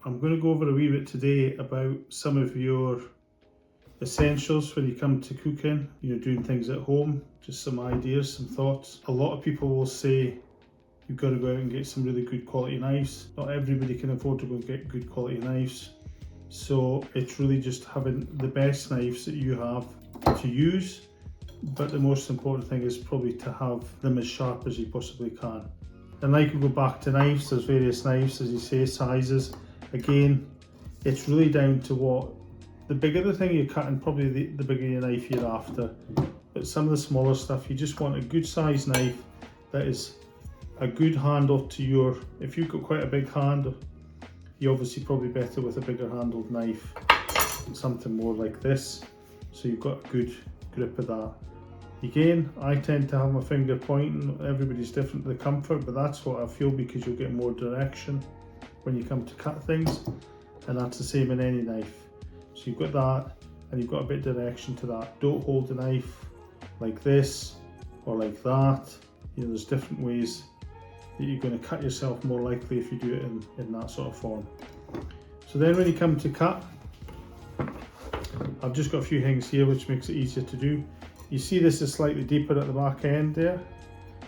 I'm going to go over a wee bit today about some of your essentials when you come to cooking, doing things at home, just some ideas, some thoughts. A lot of people will say you've got to go out and get some really good quality knives. Not everybody can afford to go and get good quality knives. So it's really just having the best knives that you have to use, but the most important thing is probably to have them as sharp as you possibly can. And like we go back to knives, there's various knives, as you say, sizes. Again, it's really down to what, the bigger the thing you're cutting, probably the bigger your knife you're after. But some of the smaller stuff, you just want a good size knife that is a good handle to your, if you've got quite a big hand, you're obviously probably better with a bigger handled knife, something more like this, so you've got a good grip of that. Again, I tend to have my finger pointing. Everybody's different to the comfort, but that's what I feel, because you'll get more direction when you come to cut things, and that's the same in any knife. So you've got that, and you've got a bit of direction to that. Don't hold the knife like this or like that. There's different ways that you're going to cut yourself more likely if you do it in that sort of form. So then when you come to cut, I've just got a few things here which makes it easier to do. You see this is slightly deeper at the back end there,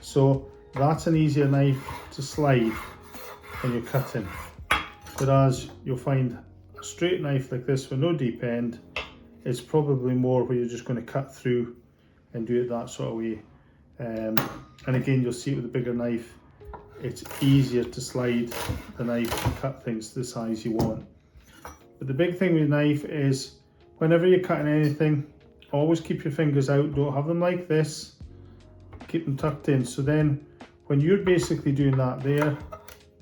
so that's an easier knife to slide when you're cutting. Whereas you'll find a straight knife like this with no deep end is probably more where you're just going to cut through and do it that sort of way. And again, you'll see with the bigger knife, it's easier to slide the knife and cut things to the size you want. But the big thing with a knife is whenever you're cutting anything, always keep your fingers out. Don't have them like this. Keep them tucked in. So then when you're basically doing that there,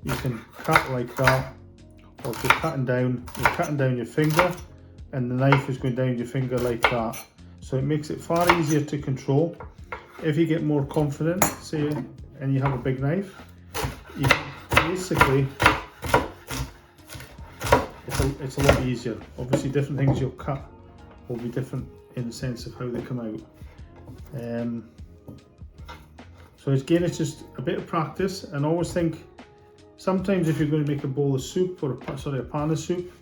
you can cut like that. Or if you're cutting down your finger, and the knife is going down your finger like that. So it makes it far easier to control. If you get more confident, say, and you have a big knife, you basically, it's a lot easier. Obviously different things you'll cut will be different in the sense of how they come out. So again, it's just a bit of practice, and always think, sometimes if you're going to make a bowl of soup, or a pan of soup,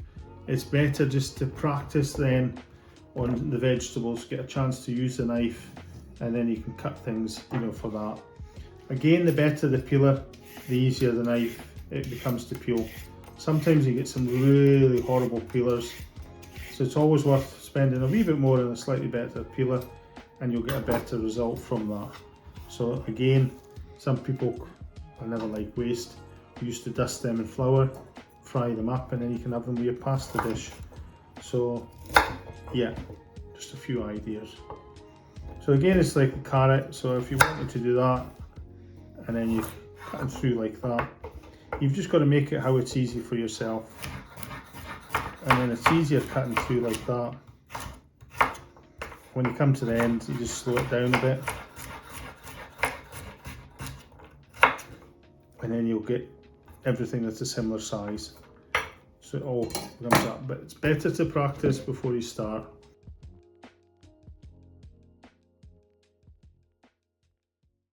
it's better just to practice then on the vegetables, get a chance to use the knife, and then you can cut things, for that. Again, the better the peeler, the easier the knife it becomes to peel. Sometimes you get some really horrible peelers, so it's always worth spending a wee bit more on a slightly better peeler, and you'll get a better result from that. So again, some people, I never like waste. We used to dust them in flour, fry them up, and then you can have them with your pasta dish. So yeah, just a few ideas. So again, it's like a carrot. So if you wanted to do that, and then you cut them through like that, you've just got to make it how it's easy for yourself. And then it's easier cutting through like that. When you come to the end, you just slow it down a bit. And then you'll get everything that's a similar size. So it all comes up. But it's better to practice before you start.